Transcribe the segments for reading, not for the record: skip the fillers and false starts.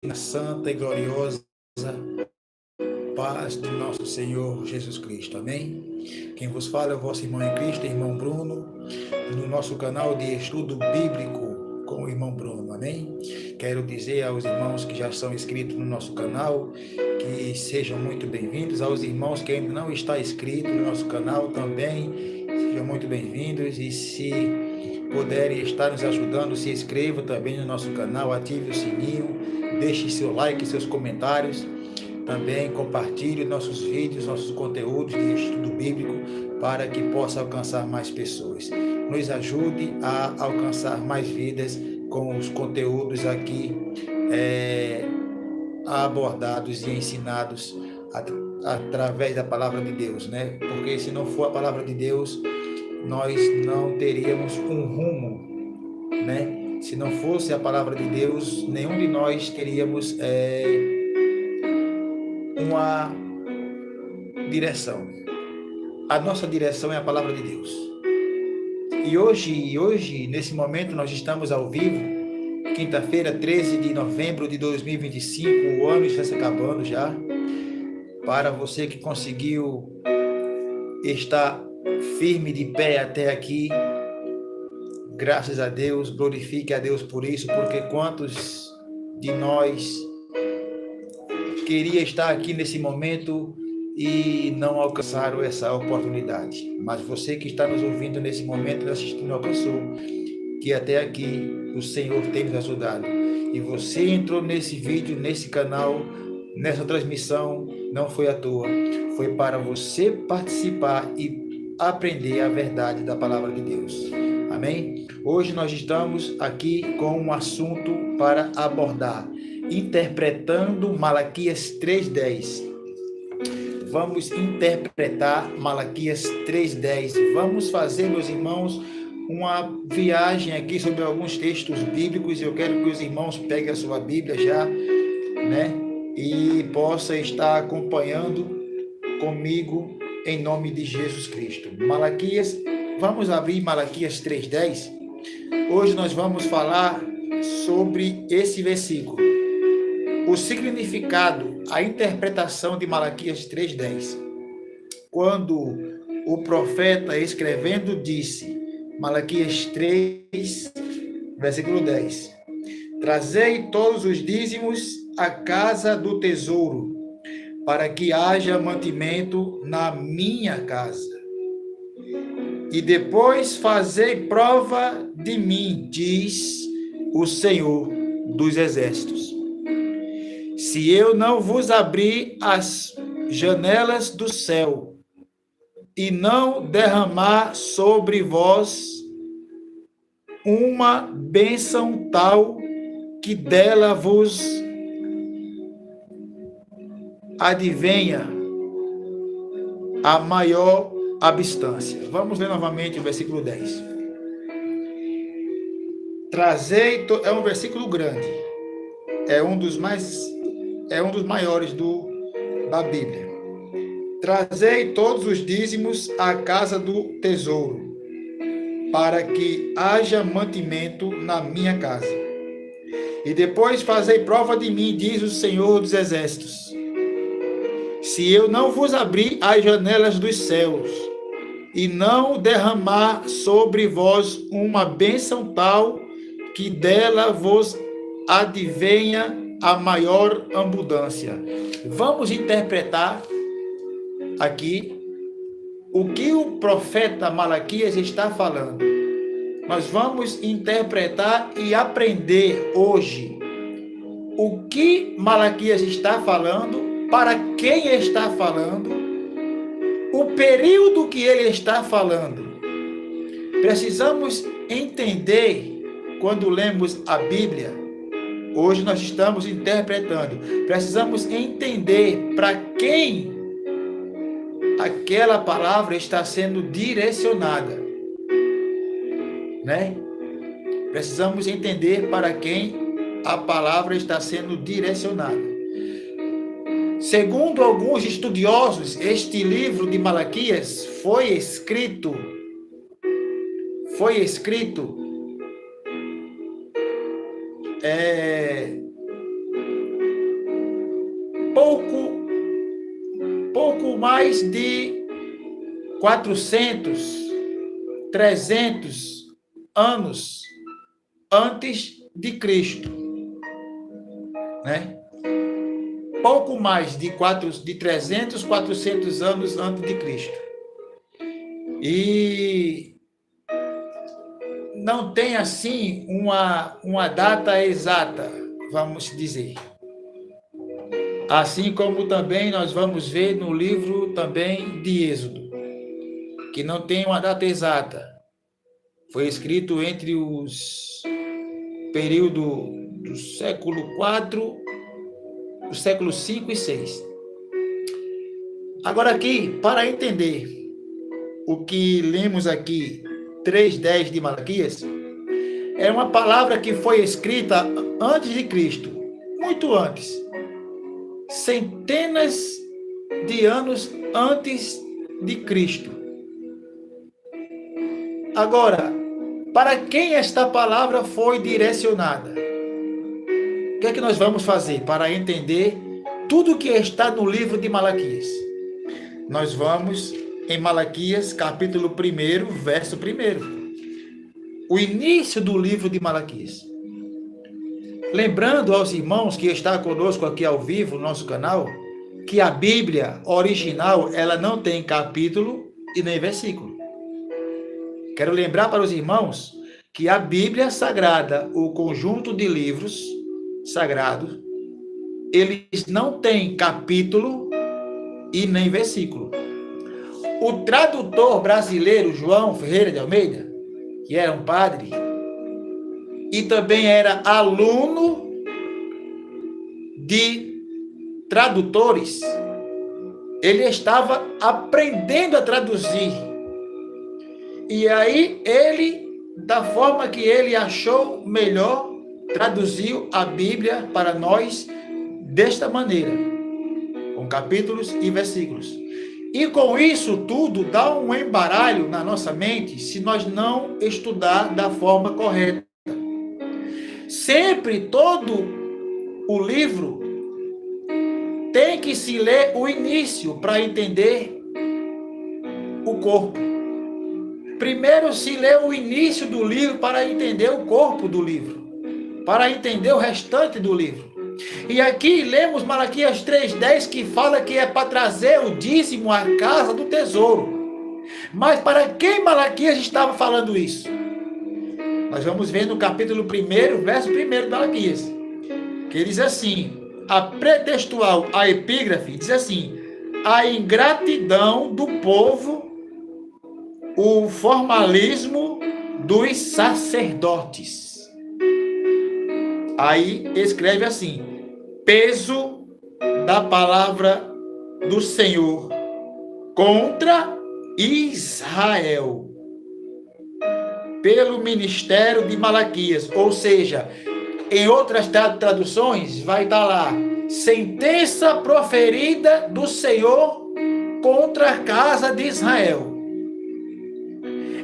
na santa e gloriosa paz do nosso Senhor Jesus Cristo. Amém? Quem vos fala é o vosso irmão em Cristo, irmão Bruno, no nosso canal de estudo bíblico com o irmão Bruno. Amém? Quero dizer aos irmãos que já são inscritos no nosso canal que sejam muito bem-vindos. Aos irmãos que ainda não estão inscritos no nosso canal também, sejam muito bem-vindos. E se puderem estar nos ajudando, se inscreva também no nosso canal, ative o sininho, deixe seu like, seus comentários. Também compartilhe nossos vídeos, nossos conteúdos de estudo bíblico para que possa alcançar mais pessoas. Nos ajude a alcançar mais vidas com os conteúdos aqui abordados e ensinados através da palavra de Deus, né? Porque se não for a palavra de Deus, nós não teríamos um rumo, né? Se não fosse a palavra de Deus, nenhum de nós teríamos uma direção. A nossa direção é a palavra de Deus. E hoje, nesse momento, nós estamos ao vivo, quinta-feira, 13 de novembro de 2025, o ano está se acabando já. Para você que conseguiu estar firme de pé até aqui, graças a Deus, glorifique a Deus por isso, porque quantos de nós queria estar aqui nesse momento e não alcançaram essa oportunidade. Mas você que está nos ouvindo nesse momento, assistindo, alcançou, que até aqui o Senhor tem nos ajudado. E você entrou nesse vídeo, nesse canal, nessa transmissão, não foi à toa. Foi para você participar e aprender a verdade da palavra de Deus. Amém? Hoje nós estamos aqui com um assunto para abordar, interpretando Malaquias 3:10. Vamos interpretar Malaquias 3:10. Vamos fazer, meus irmãos, uma viagem aqui sobre alguns textos bíblicos. Eu quero que os irmãos peguem a sua Bíblia já, né? E possa estar acompanhando comigo em nome de Jesus Cristo. Malaquias, vamos abrir Malaquias 3:10. Hoje nós vamos falar sobre esse versículo. O significado, a interpretação de Malaquias 3:10. Quando o profeta escrevendo disse, Malaquias 3, versículo 10. Trazei todos os dízimos à casa do tesouro, para que haja mantimento na minha casa. E depois fazei prova de mim, diz o Senhor dos Exércitos. Se eu não vos abrir as janelas do céu e não derramar sobre vós uma bênção tal que dela vos advenha a maior abstância. Vamos ler novamente o versículo 10. Trazei, é um versículo grande, é um dos maiores da Bíblia. Trazei todos os dízimos à casa do tesouro, para que haja mantimento na minha casa. E depois fazei prova de mim, diz o Senhor dos Exércitos. Se eu não vos abrir as janelas dos céus e não derramar sobre vós uma bênção tal que dela vos advenha a maior abundância. Vamos interpretar aqui o que o profeta Malaquias está falando. Nós vamos interpretar e aprender hoje o que Malaquias está falando, para quem está falando, o período que ele está falando. Precisamos entender, quando lemos a Bíblia, hoje nós estamos interpretando, precisamos entender para quem aquela palavra está sendo direcionada, né? Precisamos entender para quem a palavra está sendo direcionada. Segundo alguns estudiosos, este livro de Malaquias foi escrito pouco mais de 400, 300 anos antes de Cristo, né? Pouco mais de 300, 400 anos antes de Cristo. E não tem, assim, uma data exata, vamos dizer. Assim como também nós vamos ver no livro também de Êxodo, que não tem uma data exata. Foi escrito entre os período do século IV, do século V e VI. Agora aqui, para entender o que lemos aqui, 3:10 de Malaquias, é uma palavra que foi escrita antes de Cristo, muito antes, centenas de anos antes de Cristo. Agora, para quem esta palavra foi direcionada? O que é que nós vamos fazer para entender tudo o que está no livro de Malaquias? Nós vamos em Malaquias, capítulo 1, verso 1. O início do livro de Malaquias. Lembrando aos irmãos que estão conosco aqui ao vivo no nosso canal, que a Bíblia original, ela não tem capítulo e nem versículo. Quero lembrar para os irmãos que a Bíblia Sagrada, o conjunto de livros sagrados, eles não têm capítulo e nem versículo. O tradutor brasileiro, João Ferreira de Almeida, que era um padre, e também era aluno de tradutores, ele estava aprendendo a traduzir. E aí ele, da forma que ele achou melhor, traduziu a Bíblia para nós desta maneira, com capítulos e versículos. E com isso tudo dá um embaralho na nossa mente se nós não estudar da forma correta. Sempre todo o livro tem que se ler o início para entender o corpo. Primeiro se lê o início do livro para entender o corpo do livro, para entender o restante do livro. E aqui lemos Malaquias 3:10, que fala que é para trazer o dízimo à casa do tesouro. Mas para quem Malaquias estava falando isso? Nós vamos ver no capítulo 1, verso 1 de Malaquias, que diz assim, a pretextual, a epígrafe, diz assim: a ingratidão do povo, o formalismo dos sacerdotes. Aí escreve assim: peso da palavra do Senhor contra Israel, pelo ministério de Malaquias. Ou seja, em outras traduções vai estar lá: sentença proferida do Senhor contra a casa de Israel.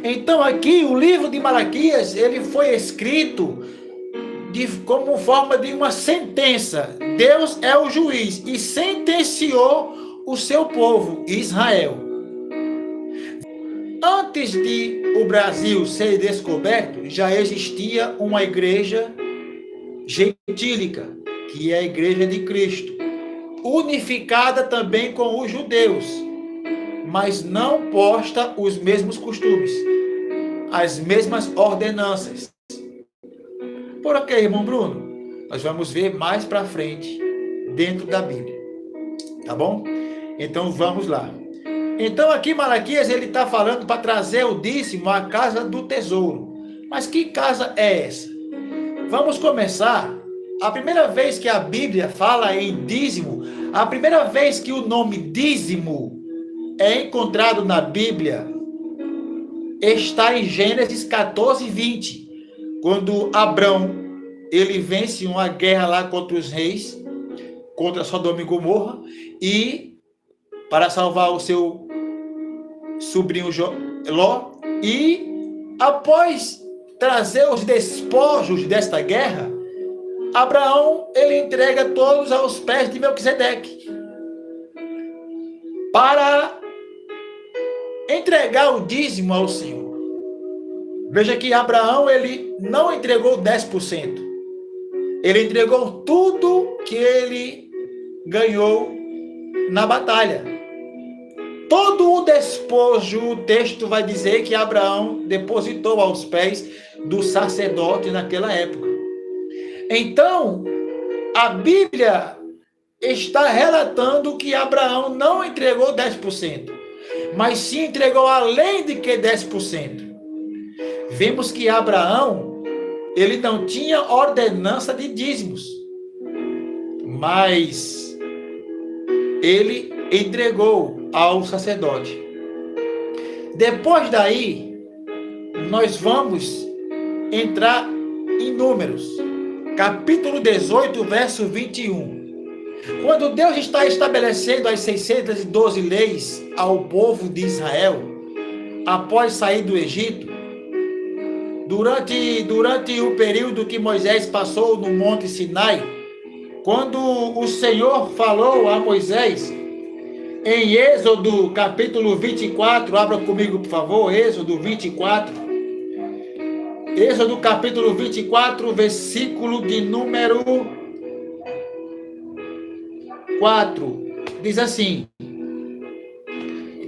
Então aqui o livro de Malaquias, ele foi escrito como forma de uma sentença. Deus é o juiz e sentenciou o seu povo, Israel. Antes de o Brasil ser descoberto, já existia uma igreja gentílica, que é a Igreja de Cristo, unificada também com os judeus, mas não posta os mesmos costumes, as mesmas ordenanças. Por quê, irmão Bruno? Nós vamos ver mais para frente dentro da Bíblia, tá bom? Então vamos lá. Então aqui Malaquias, ele está falando para trazer o dízimo à casa do tesouro. Mas que casa é essa? Vamos começar. A primeira vez que a Bíblia fala em dízimo, a primeira vez que o nome dízimo é encontrado na Bíblia está em Gênesis 14:20, quando Abrão, ele vence uma guerra lá contra os reis, contra Sodoma e Gomorra, e para salvar o seu sobrinho Ló, e após trazer os despojos desta guerra, Abraão, ele entrega todos aos pés de Melquisedeque para entregar o dízimo ao Senhor. Veja que Abraão, ele não entregou 10%. Ele entregou tudo que ele ganhou na batalha. Todo o despojo, o texto vai dizer que Abraão depositou aos pés do sacerdote naquela época. Então, a Bíblia está relatando que Abraão não entregou 10%, mas sim entregou além de que 10%. Vemos que Abraão, ele não tinha ordenança de dízimos, mas ele entregou ao sacerdote. Depois daí, nós vamos entrar em Números, capítulo 18, verso 21. Quando Deus está estabelecendo as 612 leis ao povo de Israel, após sair do Egito, durante o período que Moisés passou no Monte Sinai, quando o Senhor falou a Moisés, em Êxodo capítulo 24, abra comigo por favor, Êxodo 24, Êxodo capítulo 24, versículo de número 4, diz assim,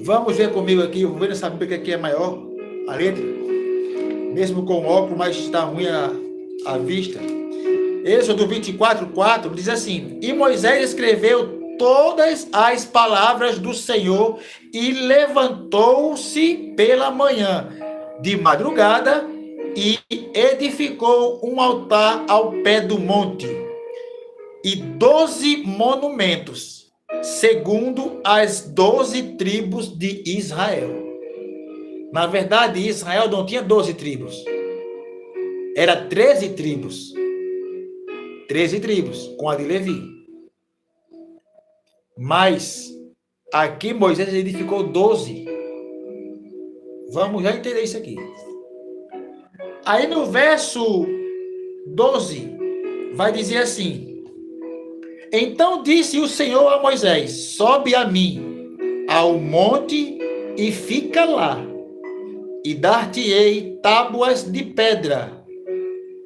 vamos ver comigo aqui, eu vou ver nessa Bíblia que aqui é maior, a letra, mesmo com óculos, mas está ruim a vista. Êxodo 24, 4, diz assim, e Moisés escreveu todas as palavras do Senhor e levantou-se pela manhã, de madrugada, e edificou um altar ao pé do monte, e 12 monumentos, segundo as 12 tribos de Israel. Na verdade, Israel não tinha 12 tribos. Era 13 tribos. 13 tribos, com a de Levi. Mas, aqui Moisés edificou 12. Vamos já entender isso aqui. Aí no verso 12, vai dizer assim, então disse o Senhor a Moisés, sobe a mim ao monte e fica lá, e dar-te-ei tábuas de pedra,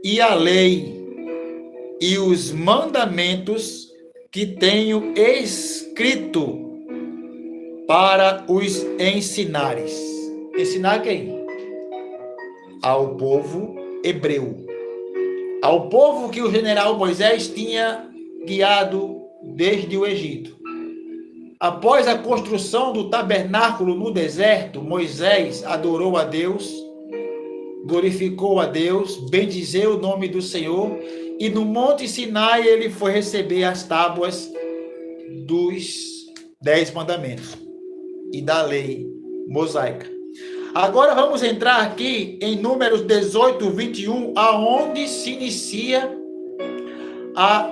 e a lei, e os mandamentos que tenho escrito para os ensinares. Ensinar quem? Ao povo hebreu. Ao povo que o general Moisés tinha guiado desde o Egito. Após a construção do tabernáculo no deserto, Moisés adorou a Deus, glorificou a Deus, bendizeu o nome do Senhor, e no Monte Sinai ele foi receber as tábuas dos 10 mandamentos e da lei mosaica. Agora vamos entrar aqui em Números 18, 21, aonde se inicia a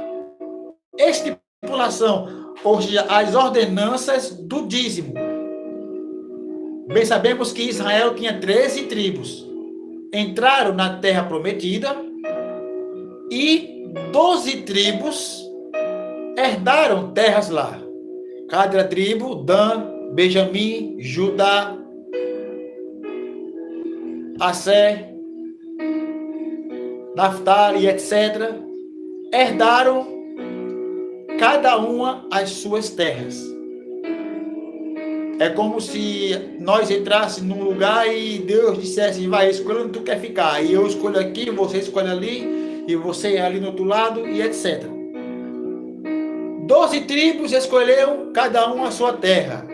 estipulação, ou seja, as ordenanças do dízimo. Bem sabemos que Israel tinha 13 tribos. Entraram na terra prometida e 12 tribos herdaram terras lá. Cada tribo, Dan, Benjamim, Judá, Assé, Naftali, etc., herdaram cada uma as suas terras. É como se nós entrássemos num lugar e Deus dissesse, vai, escolha onde tu quer ficar. E eu escolho aqui, você escolhe ali, e você ali no outro lado, e etc. 12 tribos escolheram cada uma a sua terra.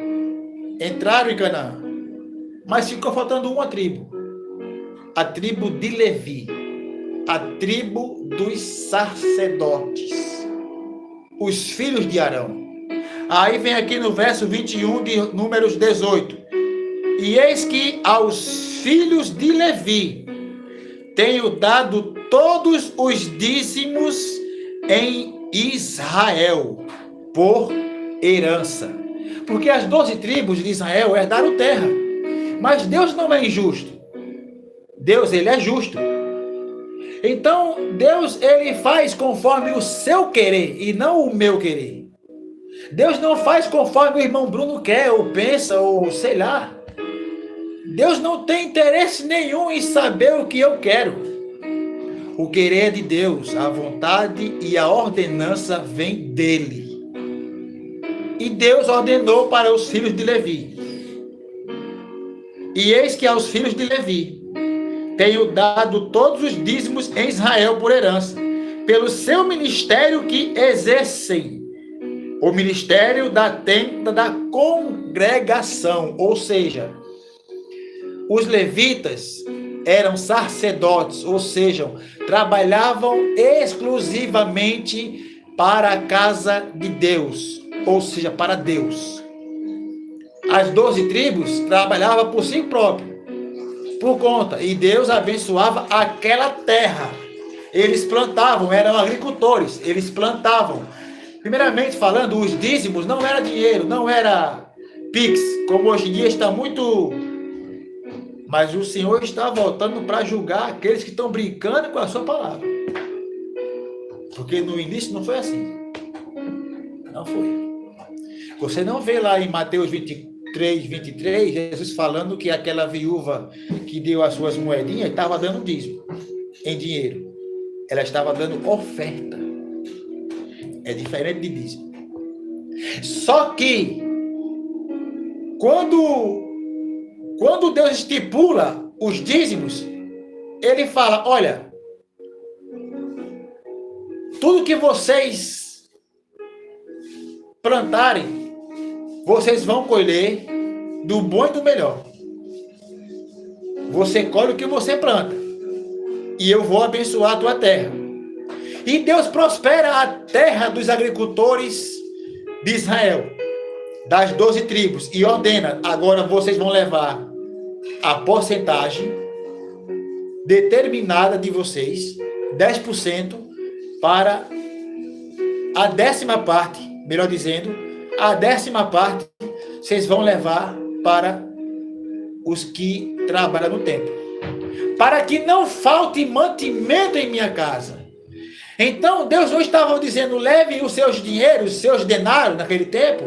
Entraram em Canaã. Mas ficou faltando uma tribo. A tribo de Levi. A tribo dos sacerdotes. Os filhos de Arão. Aí vem aqui no verso 21 de Números 18. E eis que aos filhos de Levi tenho dado todos os dízimos em Israel, por herança. Porque as 12 tribos de Israel herdaram terra. Mas Deus não é injusto. Deus, ele é justo. Então, Deus, ele faz conforme o seu querer e não o meu querer. Deus não faz conforme o irmão Bruno quer, ou pensa, ou sei lá. Deus não tem interesse nenhum em saber o que eu quero. O querer é de Deus, a vontade e a ordenança vem dele. E Deus ordenou para os filhos de Levi. E eis que aos filhos de Levi tenho dado todos os dízimos em Israel por herança, pelo seu ministério que exercem, o ministério da tenda da congregação, ou seja, os levitas eram sacerdotes, ou seja, trabalhavam exclusivamente para a casa de Deus, ou seja, para Deus. As 12 tribos trabalhavam por si próprios, por conta, e Deus abençoava aquela terra. Eles plantavam, eram agricultores, eles plantavam. Primeiramente falando, os dízimos não era dinheiro, não era Pix, como hoje em dia está muito. Mas o Senhor está voltando para julgar aqueles que estão brincando com a sua palavra. Porque no início não foi assim. Não foi. Você não vê lá em Mateus 23, 23, Jesus falando que aquela viúva que deu as suas moedinhas estava dando dízimo em dinheiro. Ela estava dando oferta. É diferente de dízimo. Só que quando Deus estipula os dízimos, ele fala, olha, tudo que vocês plantarem, vocês vão colher do bom e do melhor. Você colhe o que você planta. E eu vou abençoar a tua terra. E Deus prospera a terra dos agricultores de Israel, das 12 tribos, e ordena, agora vocês vão levar a porcentagem determinada de vocês, 10%, para a 10ª parte, melhor dizendo, a 10ª parte vocês vão levar para os que trabalham no templo, para que não falte mantimento em minha casa. Então Deus não estava dizendo, levem os seus dinheiros, seus denários naquele tempo,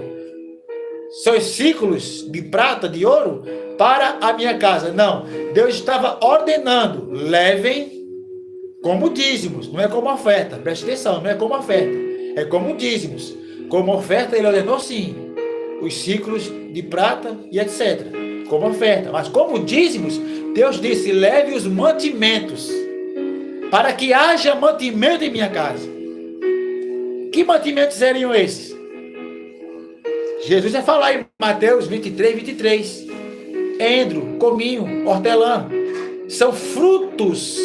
seus ciclos de prata, de ouro, para a minha casa. Não, Deus estava ordenando, levem como dízimos, não é como oferta, preste atenção, não é como oferta, é como dízimos. Como oferta ele ordenou sim, os ciclos de prata e etc, como oferta, mas como dízimos, Deus disse, leve os mantimentos, para que haja mantimento em minha casa. Que mantimentos seriam esses? Jesus vai falar em Mateus 23, 23. Endro, cominho, hortelã. São frutos,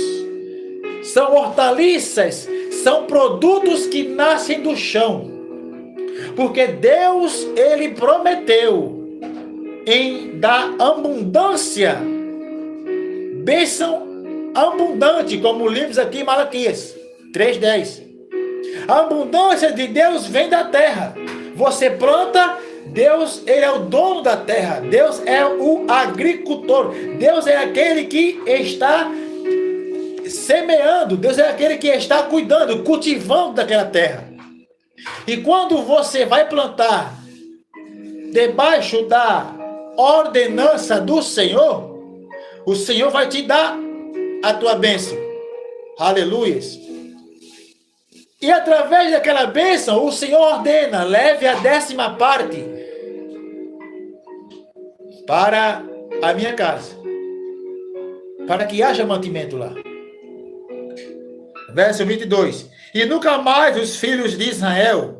são hortaliças, são produtos que nascem do chão. Porque Deus, ele prometeu em dar abundância, bênção abundante, como lemos aqui em Malaquias 3:10. A abundância de Deus vem da terra. Você planta, Deus, ele é o dono da terra. Deus é o agricultor. Deus é aquele que está semeando. Deus é aquele que está cuidando, cultivando daquela terra. E quando você vai plantar debaixo da ordenança do Senhor, o Senhor vai te dar a tua bênção. Aleluias. E através daquela bênção, o Senhor ordena, leve a 10ª parte para a minha casa, para que haja mantimento lá. Verso 22. E nunca mais os filhos de Israel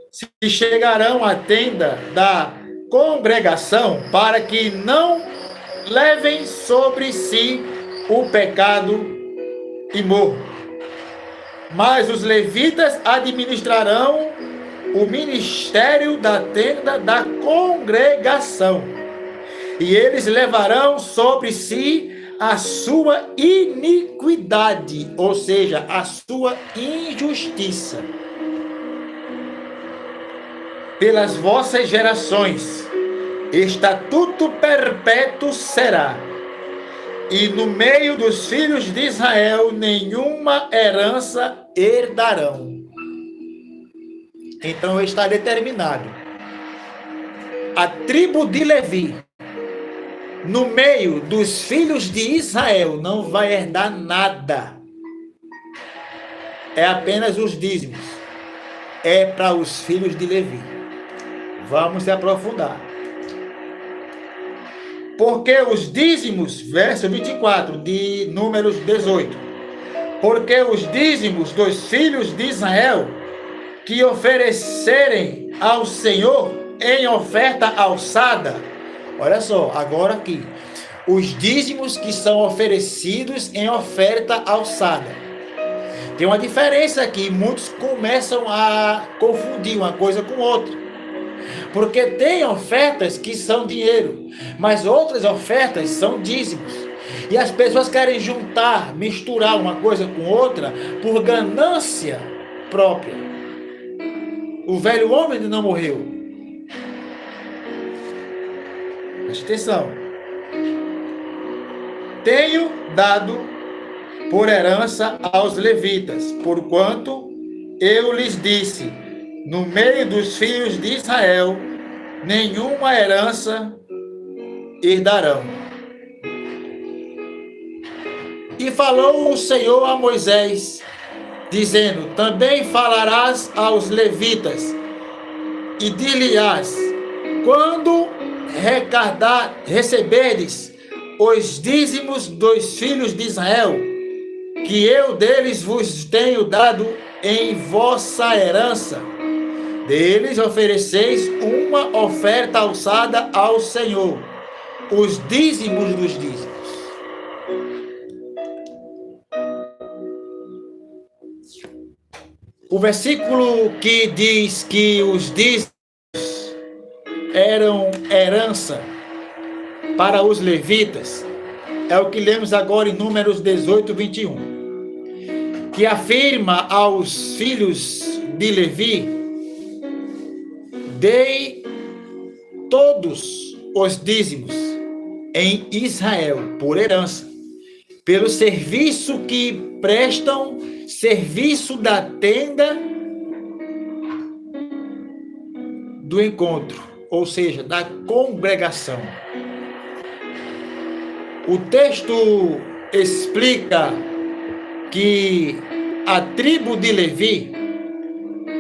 se chegarão à tenda da congregação, para que não levem sobre si o pecado e morram. Mas os levitas administrarão o ministério da tenda da congregação, e eles levarão sobre si a sua iniquidade, ou seja, a sua injustiça, pelas vossas gerações. Estatuto perpétuo será, E no meio dos filhos de Israel, nenhuma herança herdarão. Então está determinado. A tribo de Levi, no meio dos filhos de Israel, não vai herdar nada. É apenas os dízimos. É para os filhos de Levi. Vamos se aprofundar. Porque os dízimos, verso 24 de Números 18. Porque os dízimos dos filhos de Israel que oferecerem ao Senhor em oferta alçada. Olha só, agora aqui. Os dízimos que são oferecidos em oferta alçada. Tem uma diferença aqui, muitos começam a confundir uma coisa com outra. Porque tem ofertas que são dinheiro, mas outras ofertas são dízimos. E as pessoas querem juntar, misturar uma coisa com outra por ganância própria. O velho homem ainda não morreu. Preste atenção. Tenho dado por herança aos levitas, porquanto eu lhes disse, no meio dos filhos de Israel, nenhuma herança herdarão. E falou o Senhor a Moisés, dizendo, também falarás aos levitas, e dir-lhe-ás, quando receberdes os dízimos dos filhos de Israel, que eu deles vos tenho dado em vossa herança, deles ofereceis uma oferta alçada ao Senhor, os dízimos dos dízimos. O versículo que diz que os dízimos eram herança para os levitas é o que lemos agora em Números 18, 21, que afirma aos filhos de Levi, dei todos os dízimos em Israel por herança, pelo serviço que prestam, serviço da tenda do encontro, ou seja, da congregação. O texto explica que a tribo de Levi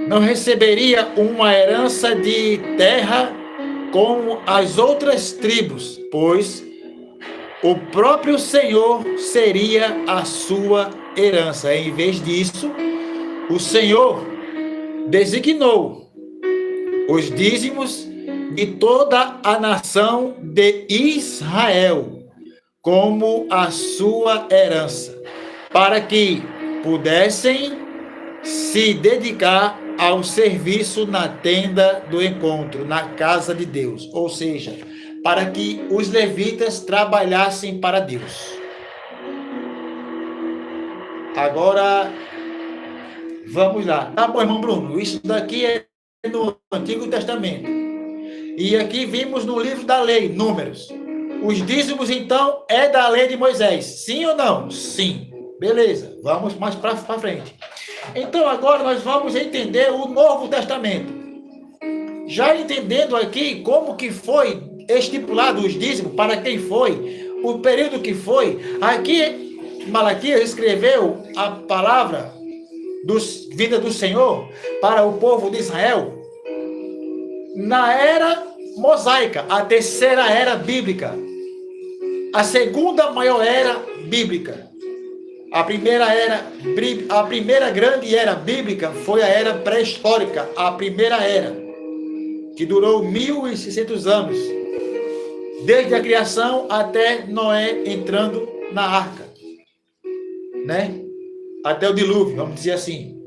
não receberia uma herança de terra como as outras tribos, pois o próprio Senhor seria a sua herança. Em vez disso, o Senhor designou os dízimos de toda a nação de Israel como a sua herança, para que pudessem se dedicar ao serviço na tenda do encontro, na casa de Deus, ou seja, para que os levitas trabalhassem para Deus. Agora, vamos lá. Tá bom, irmão Bruno, isso daqui é no Antigo Testamento. E aqui vimos no livro da lei, Números. Os dízimos, então, é da lei de Moisés. Sim ou não? Sim. Beleza, vamos mais para frente. Então, agora nós vamos entender o Novo Testamento. Já entendendo aqui como que foi estipulado os dízimos, para quem foi, o período que foi. Aqui, Malaquias escreveu a palavra vinda do Senhor para o povo de Israel na era mosaica, a terceira era bíblica, a segunda maior era bíblica. A primeira grande era bíblica foi a era pré-histórica, a primeira era, que durou 1.600 anos, desde a criação até Noé entrando na arca, né? Até o dilúvio, vamos dizer assim.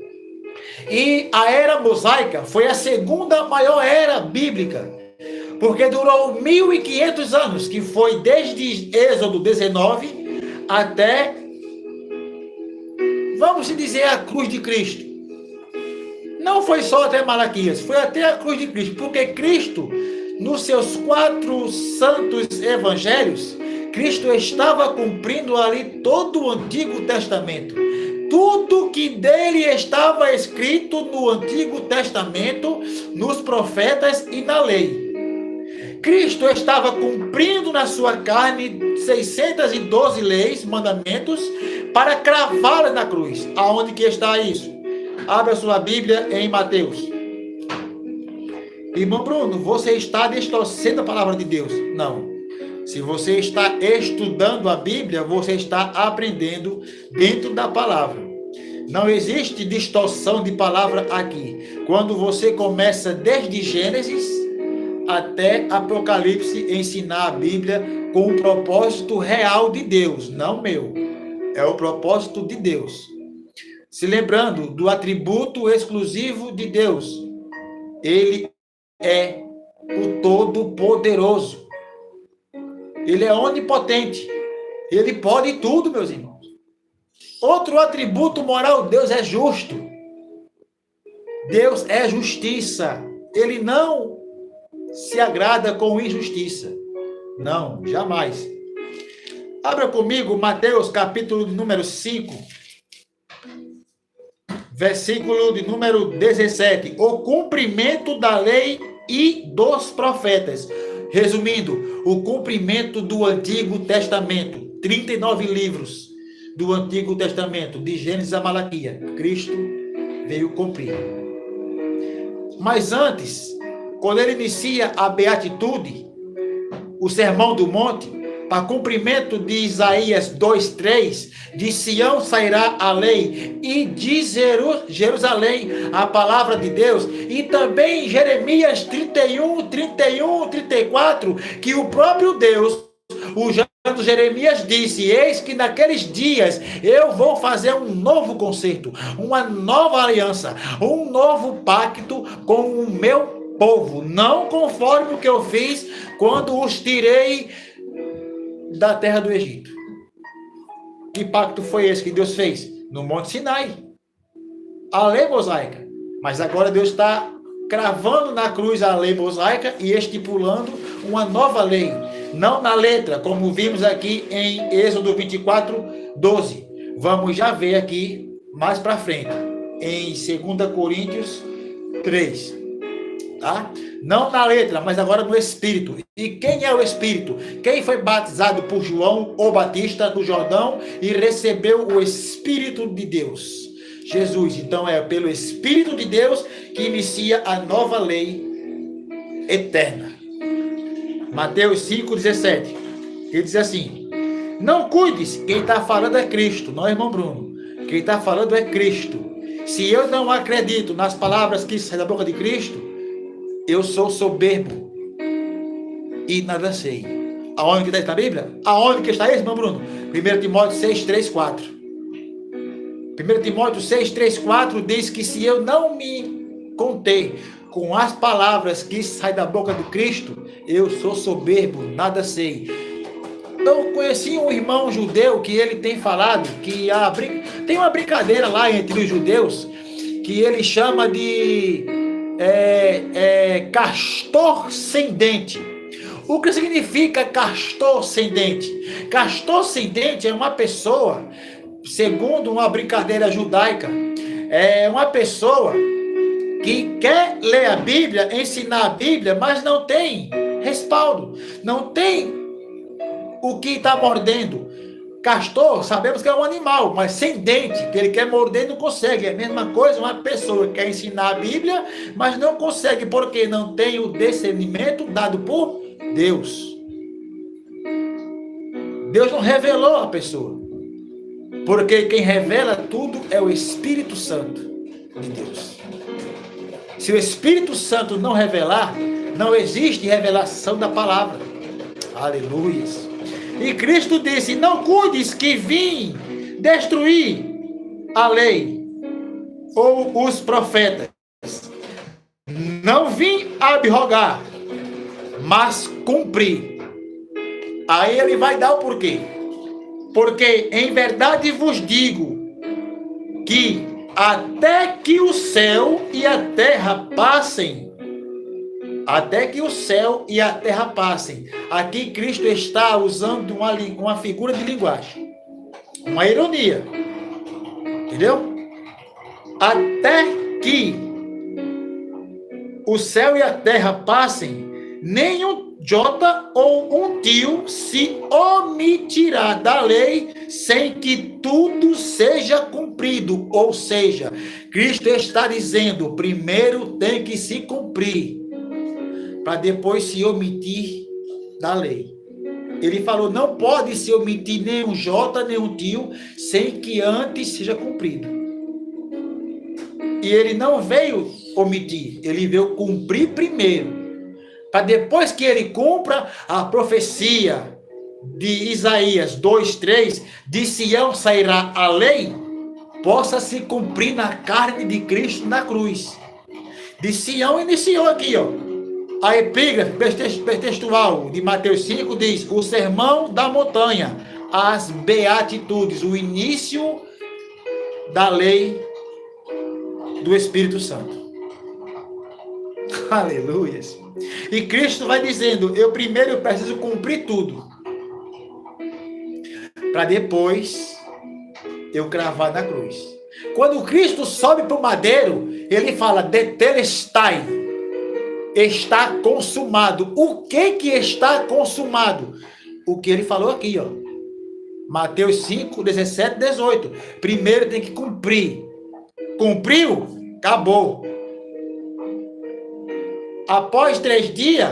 E a era mosaica foi a segunda maior era bíblica, porque durou 1.500 anos, que foi desde Êxodo 19 até, vamos dizer, a cruz de Cristo. Não foi só até Malaquias, foi até a cruz de Cristo, porque Cristo, nos seus 4 santos evangelhos, Cristo estava cumprindo ali todo o Antigo Testamento. Tudo que dele estava escrito no Antigo Testamento, nos profetas e na lei. Cristo estava cumprindo na sua carne 612 leis, mandamentos, para cravá-las na cruz. Aonde que está isso? Abra sua Bíblia em Mateus. Irmão Bruno, você está distorcendo a palavra de Deus? Não. Se você está estudando a Bíblia, você está aprendendo dentro da palavra. Não existe distorção de palavra aqui. Quando você começa desde Gênesis até Apocalipse, ensinar a Bíblia com o propósito real de Deus, não meu. É o propósito de Deus. Se lembrando do atributo exclusivo de Deus, ele é o Todo-Poderoso. Ele é onipotente. Ele pode tudo, meus irmãos. Outro atributo moral, Deus é justo. Deus é justiça. Ele não se agrada com injustiça. Não, jamais. Abra comigo Mateus capítulo número 5, versículo de número 17. O cumprimento da lei e dos profetas. Resumindo, o cumprimento do Antigo Testamento. 39 livros do Antigo Testamento, de Gênesis a Malaquias. Cristo veio cumprir. Mas antes, quando ele inicia a beatitude, o Sermão do Monte, para cumprimento de Isaías 2:3, de Sião sairá a lei e de Jerusalém a palavra de Deus, e também Jeremias 31, 34, que o próprio Deus, o Jeremias disse: eis que naqueles dias eu vou fazer um novo concerto, uma nova aliança, um novo pacto com o meu povo, não conforme o que eu fiz quando os tirei da terra do Egito. Que pacto foi esse que Deus fez? No Monte Sinai. A lei mosaica. Mas agora Deus está cravando na cruz a lei mosaica e estipulando uma nova lei. Não na letra, como vimos aqui em Êxodo 24, 12. Vamos já ver aqui mais para frente, em 2 Coríntios 3. Tá? Não na letra, mas agora no Espírito. E quem é o Espírito? Quem foi batizado por João o Batista no Jordão e recebeu o Espírito de Deus? Jesus. Então é pelo Espírito de Deus que inicia a nova lei eterna. Mateus 5,17. Ele diz assim: não cuides, quem está falando é Cristo, não é irmão Bruno. Quem está falando é Cristo. Se eu não acredito nas palavras que saem da boca de Cristo, eu sou soberbo e nada sei. Aonde que está isso na Bíblia? Aonde que está isso, irmão Bruno? 1 Timóteo 6, 3, 4. 1 Timóteo 6, 3, 4 diz que se eu não me conter com as palavras que saem da boca do Cristo, eu sou soberbo, nada sei. Eu conheci um irmão judeu que ele tem falado que tem uma brincadeira lá entre os judeus que ele chama de castor sem dente. O que significa castor sem dente? Castor sem dente é uma pessoa, segundo uma brincadeira judaica, é uma pessoa que quer ler a Bíblia, ensinar a Bíblia, mas não tem respaldo, não tem o que está mordendo. Castor, sabemos que é um animal, mas sem dente, que ele quer morder e não consegue. É a mesma coisa, uma pessoa que quer ensinar a Bíblia, mas não consegue, porque não tem o discernimento dado por Deus. Deus não revelou a pessoa, porque quem revela tudo é o Espírito Santo de Deus. Se o Espírito Santo não revelar, não existe revelação da palavra. Aleluia. E Cristo disse: não cuides que vim destruir a lei ou os profetas. Não vim abrogar, mas cumprir. Aí ele vai dar o porquê. Porque em verdade vos digo que até que o céu e a terra passem, até que o céu e a terra passem. Aqui Cristo está usando uma figura de linguagem, uma ironia, entendeu? Até que o céu e a terra passem, nenhum jota ou um tio se omitirá da lei sem que tudo seja cumprido. Ou seja, Cristo está dizendo, primeiro tem que se cumprir, para depois se omitir da lei. Ele falou, não pode se omitir nenhum jota, nenhum tio, sem que antes seja cumprido. E ele não veio omitir, ele veio cumprir primeiro. Para depois que ele cumpra a profecia de Isaías 2:3, de Sião sairá a lei, possa se cumprir na carne de Cristo na cruz. De Sião iniciou aqui, ó. A epígrafe textual de Mateus 5 diz, o sermão da montanha, as beatitudes, o início da lei do Espírito Santo. Aleluia. E Cristo vai dizendo, eu primeiro preciso cumprir tudo, para depois eu cravar na cruz. Quando Cristo sobe para o madeiro, ele fala, tetelestai, está consumado. O que está consumado? O que ele falou aqui, ó. Mateus 5, 17, 18. Primeiro tem que cumprir. Cumpriu? Acabou. Após 3 dias,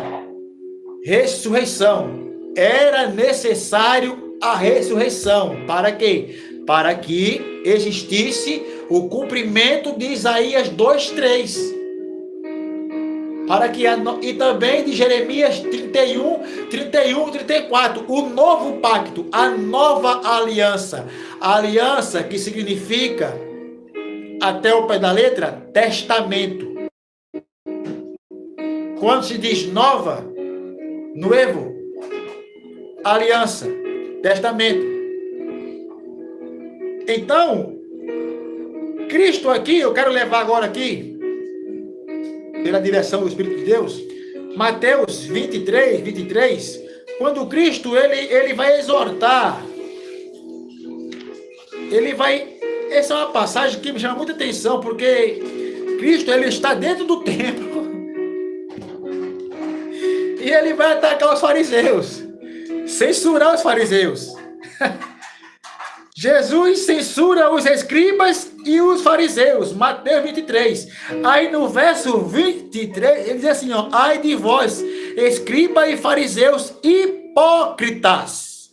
ressurreição. Era necessário a ressurreição. Para quê? Para que existisse o cumprimento de Isaías 2:3. Para que e também de Jeremias 31, 34. O novo pacto, a nova aliança. A aliança que significa, até o pé da letra, testamento. Quando se diz nova, novo, aliança, testamento. Então, Cristo aqui, eu quero levar agora aqui, pela direção do Espírito de Deus, Mateus 23, quando Cristo, ele vai exortar, essa é uma passagem que me chama muita atenção, porque Cristo, ele está dentro do templo, e ele vai atacar os fariseus, censurar os fariseus. Jesus censura os escribas e os fariseus, Mateus 23. Aí no verso 23, ele diz assim, ó, ai de vós, escribas e fariseus hipócritas,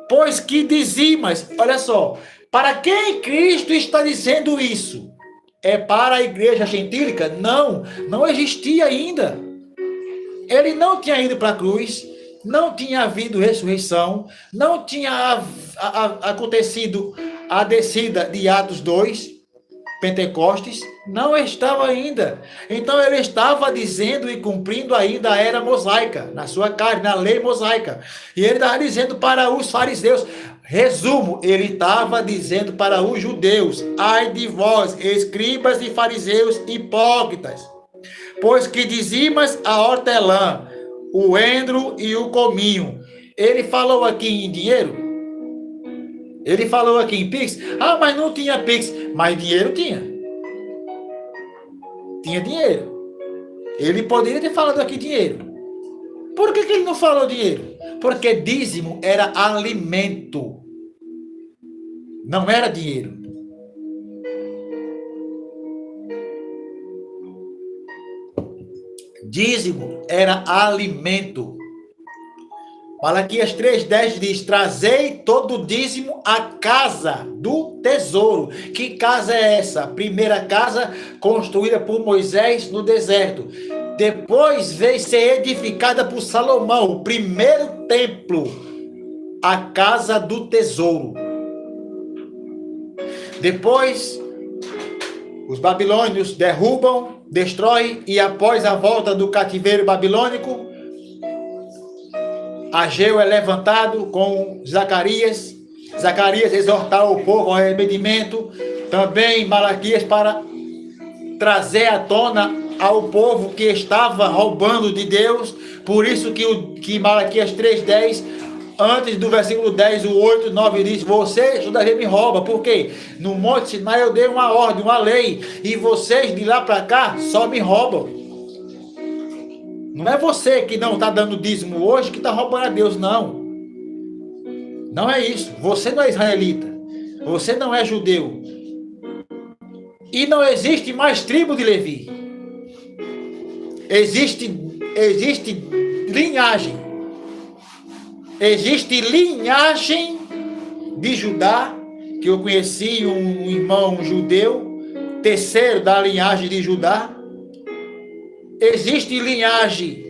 pois que dizimas, olha só, para quem Cristo está dizendo isso? É para a igreja gentílica? Não, não existia ainda. Ele não tinha ido para a cruz, não tinha havido ressurreição, não tinha acontecido a descida de Atos 2, Pentecostes, não estava ainda. Então ele estava dizendo e cumprindo ainda a era mosaica, na sua carne, na lei mosaica. E ele estava dizendo para os fariseus, resumo, ele estava dizendo para os judeus, ai de vós, escribas e fariseus hipócritas, pois que dizimas a hortelã, o endro e o cominho. Ele falou aqui em dinheiro? Ele falou aqui em Pix? Ah, mas não tinha Pix. Mas dinheiro tinha. Tinha dinheiro. Ele poderia ter falado aqui dinheiro. Por que ele não falou dinheiro? Porque dízimo era alimento. Não era dinheiro. Dízimo era alimento. Malaquias 3:10 diz, trazei todo o dízimo à casa do tesouro. Que casa é essa? Primeira casa construída por Moisés no deserto. Depois veio ser edificada por Salomão, o primeiro templo, a casa do tesouro. Depois, os babilônios derrubam, destroem, e após a volta do cativeiro babilônico, Ageu é levantado com Zacarias. Zacarias exortar o povo ao arrependimento. Também Malaquias para trazer à tona ao povo que estava roubando de Deus. Por isso que Malaquias 3:10, antes do versículo 10, o 8, 9 diz: vocês todavia me roubam. Por quê? No Monte Sinai eu dei uma ordem, uma lei, e vocês de lá para cá só me roubam. Não é você que não está dando dízimo hoje que está roubando a Deus, não. Não é isso. Você não é israelita. Você não é judeu. E não existe mais tribo de Levi. Existe linhagem. Existe linhagem de Judá, que eu conheci um irmão judeu, terceiro da linhagem de Judá. Existe linhagem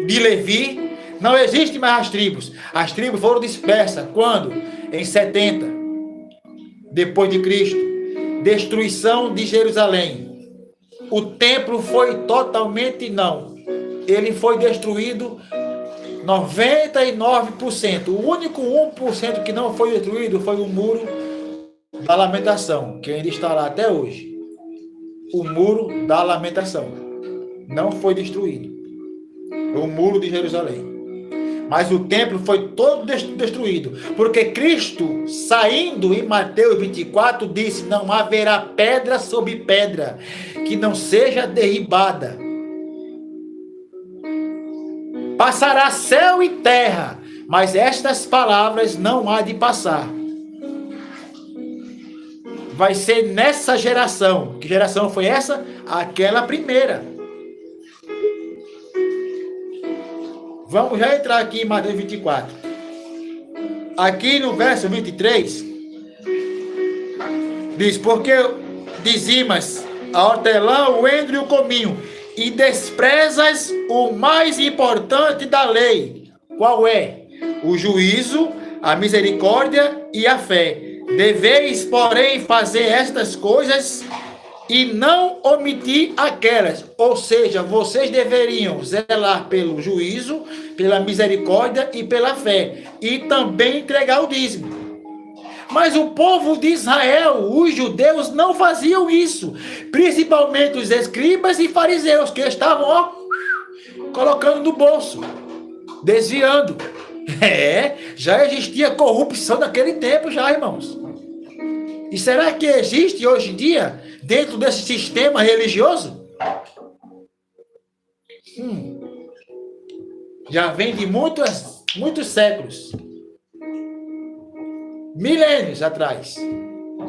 de Levi. Não existe mais as tribos. As tribos foram dispersas. Quando? Em 70. Depois de Cristo. Destruição de Jerusalém. O templo foi totalmente não. Ele foi destruído 99%. O único 1% que não foi destruído foi o muro da lamentação, que ainda está lá até hoje. O muro da lamentação não foi destruído. O muro de Jerusalém. Mas o templo foi todo destruído. Porque Cristo, saindo em Mateus 24, disse: não haverá pedra sobre pedra que não seja derribada. Passará céu e terra, mas estas palavras não há de passar. Vai ser nessa geração. Que geração foi essa? Aquela primeira. Vamos já entrar aqui em Mateus 24. Aqui no verso 23, diz: porque dizimas a hortelã, o endro e o cominho, e desprezas o mais importante da lei. Qual é? O juízo, a misericórdia e a fé. Deveis, porém, fazer estas coisas e não omitir aquelas. Ou seja, vocês deveriam zelar pelo juízo, pela misericórdia e pela fé. E também entregar o dízimo. Mas o povo de Israel, os judeus, não faziam isso. Principalmente os escribas e fariseus, que estavam colocando no bolso, desviando. Já existia corrupção naquele tempo já, irmãos. E será que existe hoje em dia, dentro desse sistema religioso? Já vem de muitos séculos. Milênios atrás.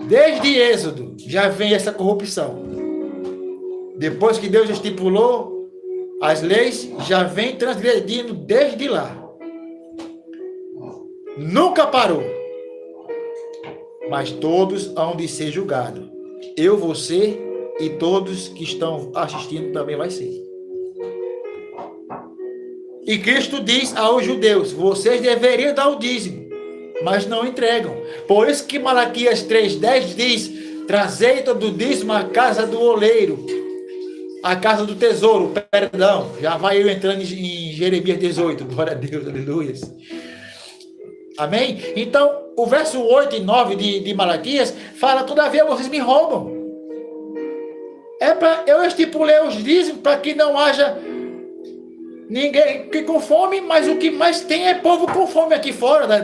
Desde Êxodo já vem essa corrupção. Depois que Deus estipulou as leis, já vem transgredindo desde lá. Nunca parou. Mas todos hão de ser julgados. Eu, você e todos que estão assistindo também vai ser. E Cristo diz aos judeus: vocês deveriam dar o dízimo, mas não entregam. Por isso que Malaquias 3:10 diz: trazei todo o dízimo à casa do oleiro, à casa do tesouro, perdão. Já vai eu entrando em Jeremias 18, glória a Deus, aleluia. Amém? Então, o verso 8 e 9 de Malaquias fala: todavia vocês me roubam. Eu estipulei os dízimos para que não haja ninguém que com fome, mas o que mais tem é povo com fome aqui fora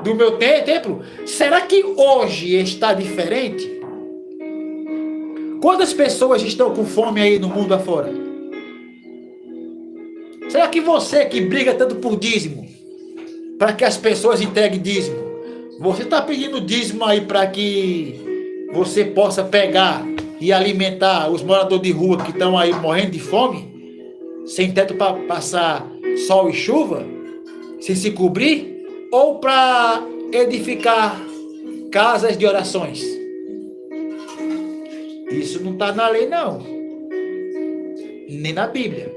do meu templo. Será que hoje está diferente? Quantas pessoas estão com fome aí no mundo afora? Será que você que briga tanto por dízimo, para que as pessoas entreguem dízimo, você está pedindo dízimo aí para que você possa pegar e alimentar os moradores de rua que estão aí morrendo de fome, sem teto para passar sol e chuva, sem se cobrir, ou para edificar casas de orações? Isso não está na lei, não, nem na Bíblia.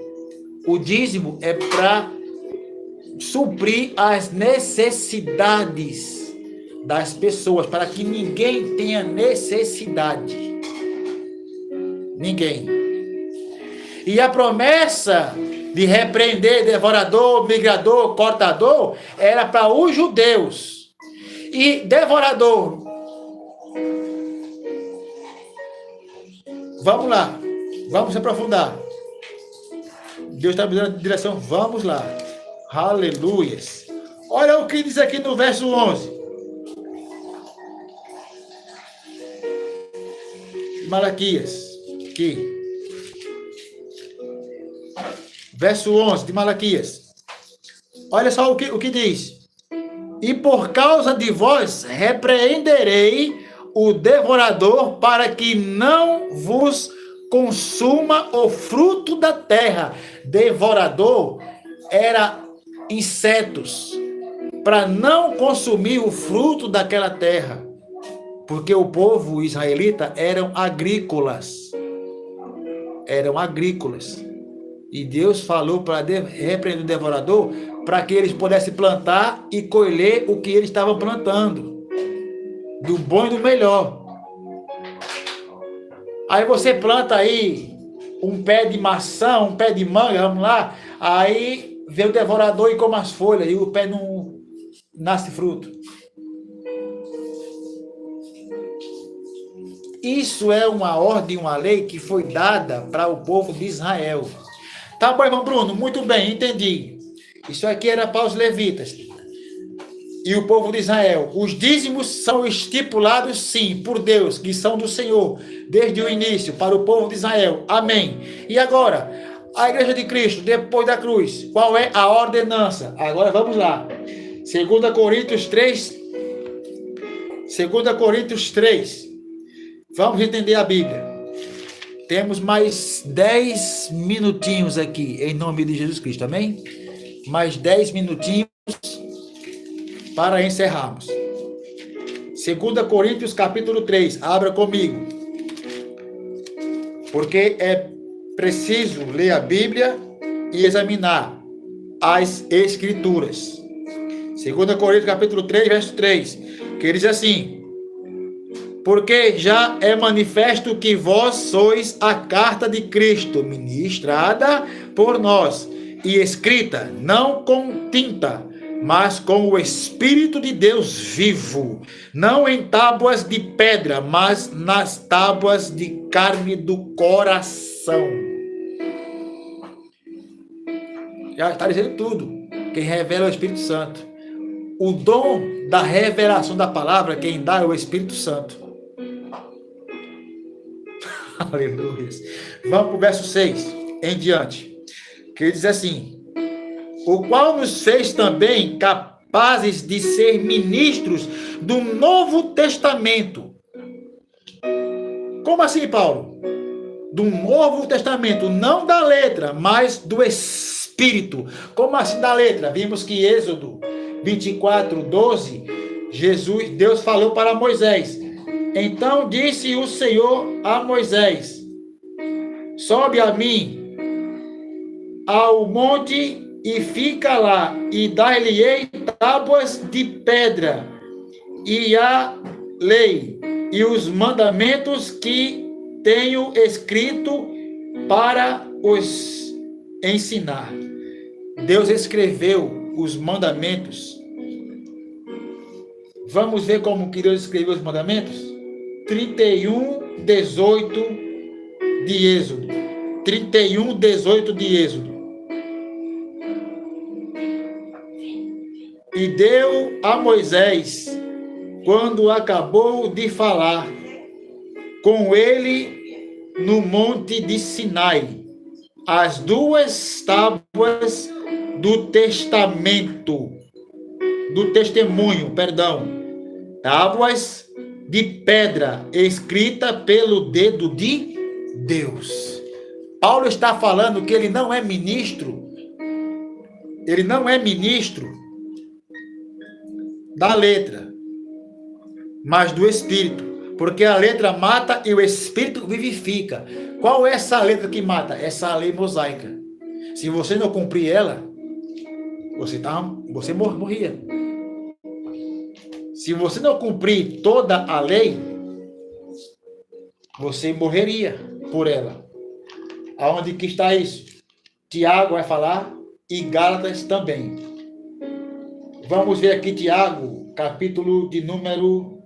O dízimo é para suprir as necessidades das pessoas, para que ninguém tenha necessidade. Ninguém. E a promessa de repreender devorador, migrador, cortador, era para os judeus. E devorador, vamos lá, Vamos se aprofundar. Deus está me dando direção. Vamos lá. Aleluias. Olha o que diz aqui no verso 11. Malaquias. Aqui. Verso 11 de Malaquias. Olha só o que diz. E por causa de vós repreenderei o devorador para que não vos consuma o fruto da terra. Devorador era insetos, para não consumir o fruto daquela terra, porque o povo israelita eram agrícolas, e Deus falou para repreender o devorador, para que eles pudessem plantar e colher o que eles estavam plantando, do bom e do melhor. Aí você planta aí um pé de maçã, um pé de manga, vamos lá, aí vem o devorador e come as folhas, e o pé não nasce fruto. Isso é uma ordem, uma lei que foi dada para o povo de Israel. Tá bom, irmão Bruno? Muito bem, entendi. Isso aqui era para os levitas e o povo de Israel. Os dízimos são estipulados, sim, por Deus, que são do Senhor, desde o início, para o povo de Israel. Amém. E agora, a igreja de Cristo, depois da cruz, qual é a ordenança? Agora vamos lá. 2 Coríntios 3. 2 Coríntios 3. Vamos entender a Bíblia. Temos mais 10 minutinhos aqui, em nome de Jesus Cristo, amém? Mais 10 minutinhos para encerrarmos. 2 Coríntios capítulo 3, abra comigo. Porque é preciso ler a Bíblia e examinar as Escrituras. 2 Coríntios capítulo 3, verso 3, que diz assim: porque já é manifesto que vós sois a carta de Cristo, ministrada por nós, e escrita, não com tinta, mas com o Espírito de Deus vivo, não em tábuas de pedra, mas nas tábuas de carne do coração. Já está dizendo tudo. Quem revela é o Espírito Santo. O dom da revelação da palavra, quem dá é o Espírito Santo. Aleluia. Vamos para o verso 6 em diante, que diz assim: o qual nos fez também capazes de ser ministros do Novo Testamento. Como assim, Paulo? Do Novo Testamento, não da letra, mas do Espírito. Como assim da letra? Vimos que Êxodo 24, 12, Deus falou para Moisés. Então disse o Senhor a Moisés: sobe a mim ao monte e fica lá, e dar-lhe-ei tábuas de pedra, e a lei, e os mandamentos que tenho escrito para os ensinar. Deus escreveu os mandamentos. Vamos ver como que Deus escreveu os mandamentos? 31, 18 de Êxodo. 31, 18 de Êxodo. E deu a Moisés, quando acabou de falar com ele no monte de Sinai, as duas tábuas do testemunho, tábuas de pedra, escrita pelo dedo de Deus. Paulo está falando que ele não é ministro da letra, mas do Espírito, porque a letra mata e o Espírito vivifica. Qual é essa letra que mata? Essa lei mosaica. Se você não cumprir ela, você morria. Se você não cumprir toda a lei, você morreria por ela. Aonde que está isso? Tiago vai falar e Gálatas também. Vamos ver aqui Tiago, capítulo de número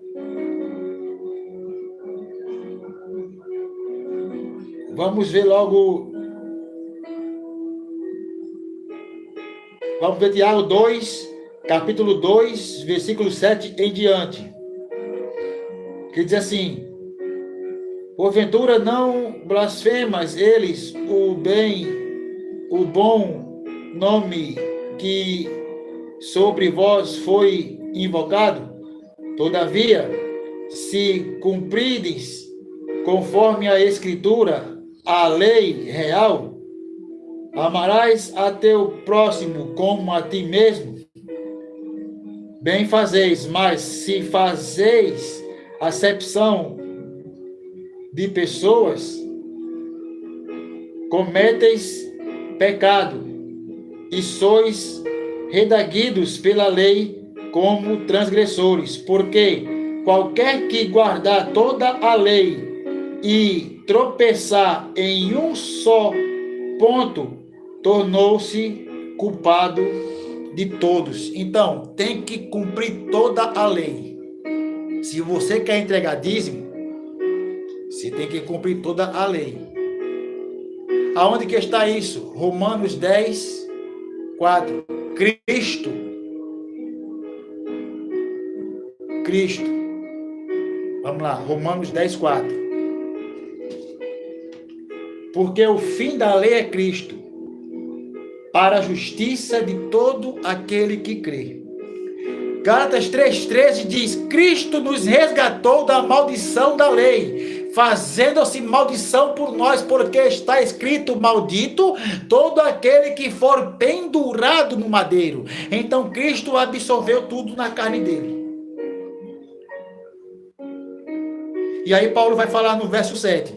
Vamos ver logo. Vamos ver Tiago 2, capítulo 2, versículo 7 em diante. Que diz assim: porventura não blasfemas eles o bom nome que sobre vós foi invocado? Todavia, se cumprides conforme a Escritura, a lei real, amarás a teu próximo como a ti mesmo, bem fazeis, mas se fazeis acepção de pessoas, cometeis pecado e sois redarguidos pela lei como transgressores, porque qualquer que guardar toda a lei e tropeçar em um só ponto, tornou-se culpado de todos. Então, tem que cumprir toda a lei. Se você quer entregar dízimo, você tem que cumprir toda a lei. Aonde que está isso? Romanos 10, 4. Cristo. Vamos lá, Romanos 10, 4. Porque o fim da lei é Cristo, para a justiça de todo aquele que crê. Gálatas 3,13 diz: Cristo nos resgatou da maldição da lei, fazendo-se maldição por nós, porque está escrito: maldito todo aquele que for pendurado no madeiro. Então Cristo absorveu tudo na carne dele. E aí Paulo vai falar no verso 7: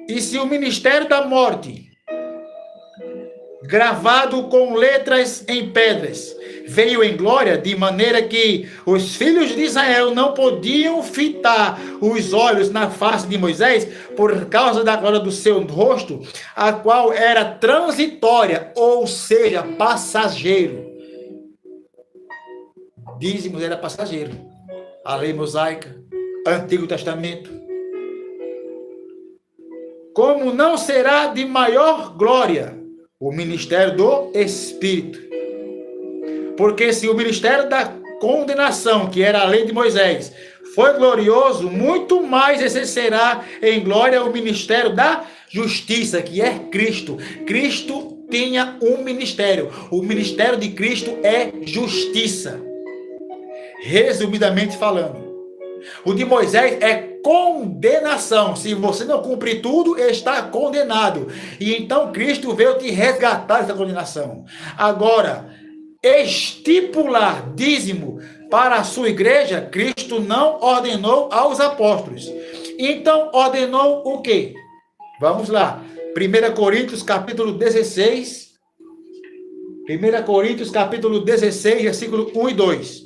e se o ministério da morte, gravado com letras em pedras, veio em glória, de maneira que os filhos de Israel não podiam fitar os olhos na face de Moisés por causa da glória do seu rosto, a qual era transitória, ou seja, passageiro. Dízimos era passageiro. A lei mosaica, Antigo Testamento. Como não será de maior glória o ministério do Espírito? Porque se o ministério da condenação, que era a lei de Moisés, foi glorioso, muito mais exercerá em glória o ministério da justiça, que é Cristo. Cristo tinha um ministério. O ministério de Cristo é justiça. Resumidamente falando. O de Moisés é condenação. Se você não cumprir tudo, está condenado. E então Cristo veio te resgatar dessa condenação. Agora, estipular dízimo para a sua igreja, Cristo não ordenou aos apóstolos. Então, ordenou o quê? Vamos lá. 1 Coríntios, capítulo 16. 1 Coríntios, capítulo 16, versículo 1 e 2.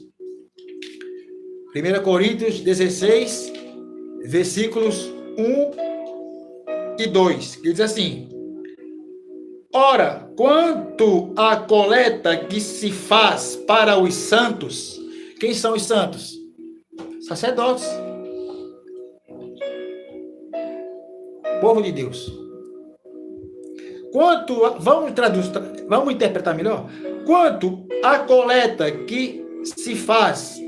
1 Coríntios 16, versículos 1 e 2, que diz assim: ora, quanto à coleta que se faz para os santos, quem são os santos? Sacerdotes. Povo de Deus. Vamos interpretar melhor? Quanto à coleta que se faz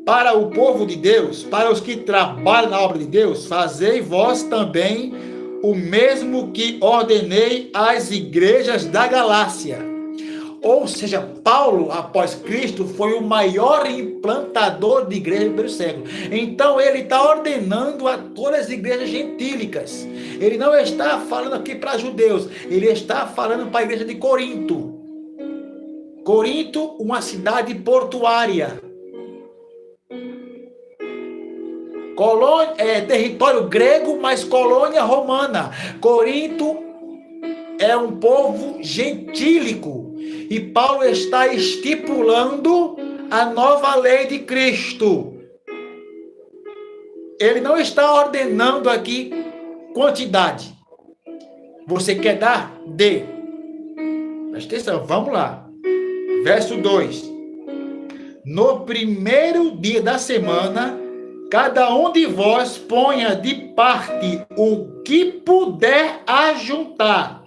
para o povo de Deus, para os que trabalham na obra de Deus, fazei vós também o mesmo que ordenei às igrejas da Galácia. Ou seja, Paulo, após Cristo, foi o maior implantador de igreja do primeiro século. Então, ele está ordenando a todas as igrejas gentílicas. Ele não está falando aqui para judeus, ele está falando para a igreja de Corinto. Corinto, uma cidade portuária. Território grego, mas colônia romana. Corinto é um povo gentílico. E Paulo está estipulando a nova lei de Cristo. Ele não está ordenando aqui quantidade. Você quer dar? Dê. Presta atenção, vamos lá. Verso 2. No primeiro dia da semana, cada um de vós ponha de parte o que puder ajuntar,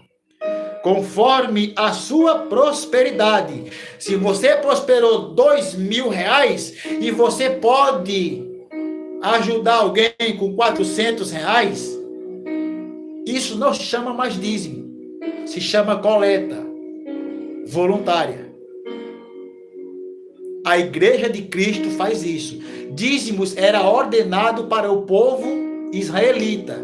conforme a sua prosperidade. Se você prosperou R$ 2.000 e você pode ajudar alguém com R$ 400, isso não se chama mais dízimo, se chama coleta voluntária. A Igreja de Cristo faz isso. Dízimos era ordenado para o povo israelita.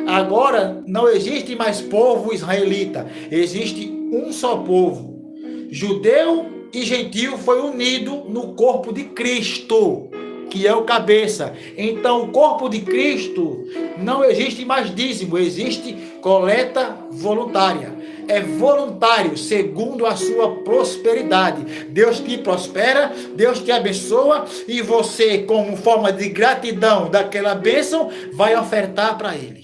Agora não existe mais povo israelita, existe um só povo. Judeu e gentil foi unido no corpo de Cristo, que é o cabeça. Então, o corpo de Cristo não existe mais dízimo, existe coleta voluntária. É voluntário, segundo a sua prosperidade. Deus te prospera, Deus te abençoa, e você, como forma de gratidão daquela bênção, vai ofertar para Ele.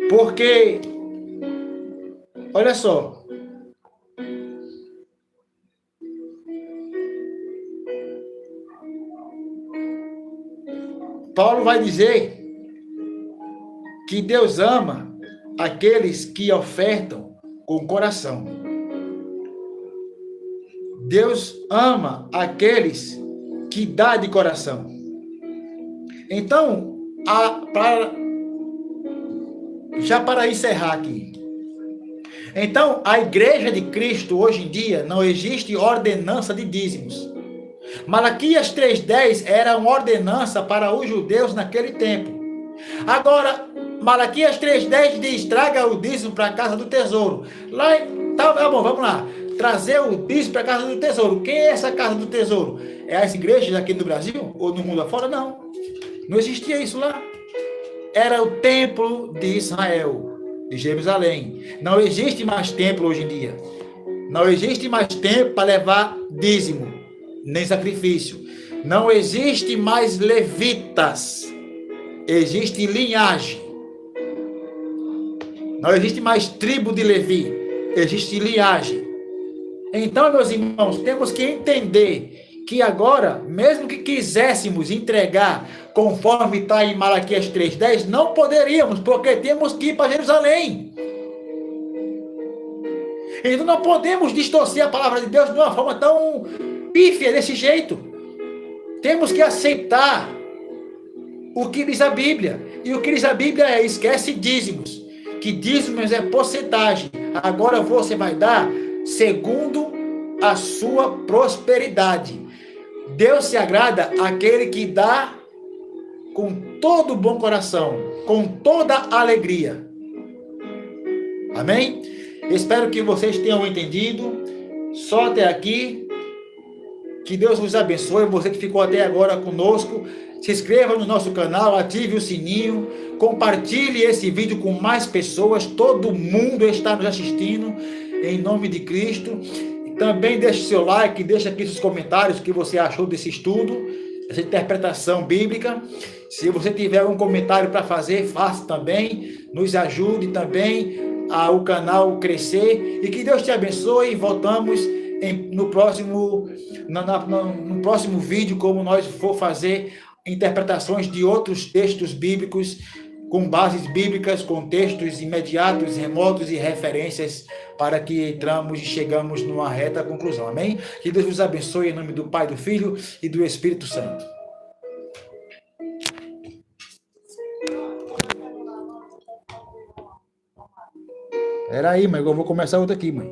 Porque, olha só, Paulo vai dizer que Deus ama aqueles que ofertam com coração. Deus ama aqueles que dá de coração. Então, para encerrar aqui. Então, a Igreja de Cristo, hoje em dia, não existe ordenança de dízimos. Malaquias 3,10 era uma ordenança para os judeus naquele tempo. Agora, Malaquias 3,10 diz: traga o dízimo para a casa do tesouro. Lá, tá bom, vamos lá. Trazer o dízimo para a casa do tesouro. Quem é essa casa do tesouro? É as igrejas aqui no Brasil? Ou no mundo afora? Não. Não existia isso lá. Era o templo de Israel, de Jerusalém. Não existe mais templo hoje em dia. Não existe mais templo para levar dízimo, nem sacrifício. Não existe mais levitas. Existe linhagem. Não existe mais tribo de Levi. Existe linhagem. Então, meus irmãos, temos que entender que agora, mesmo que quiséssemos entregar conforme está em Malaquias 3,10, não poderíamos, porque temos que ir para Jerusalém. Então não podemos distorcer a palavra de Deus de uma forma tão pífia desse jeito. Temos que aceitar o que diz a Bíblia. E o que diz a Bíblia é: esquece dízimos. Que dízimos é porcentagem. Agora você vai dar segundo a sua prosperidade. Deus se agrada àquele que dá com todo bom coração, com toda alegria. Amém? Espero que vocês tenham entendido. Só até aqui. Que Deus vos abençoe. Você que ficou até agora conosco, se inscreva no nosso canal, ative o sininho, compartilhe esse vídeo com mais pessoas. Todo mundo está nos assistindo, em nome de Cristo. Também deixe seu like, deixe aqui seus comentários o que você achou desse estudo, essa interpretação bíblica. Se você tiver algum comentário para fazer, faça também. Nos ajude também o canal crescer. E que Deus te abençoe. Voltamos no próximo vídeo, como nós for fazer interpretações de outros textos bíblicos, com bases bíblicas, com textos imediatos, remotos e referências, para que entramos e chegamos numa reta conclusão. Amém? Que Deus vos abençoe em nome do Pai, do Filho e do Espírito Santo. Espera aí, mãe, eu vou começar outra aqui, mãe.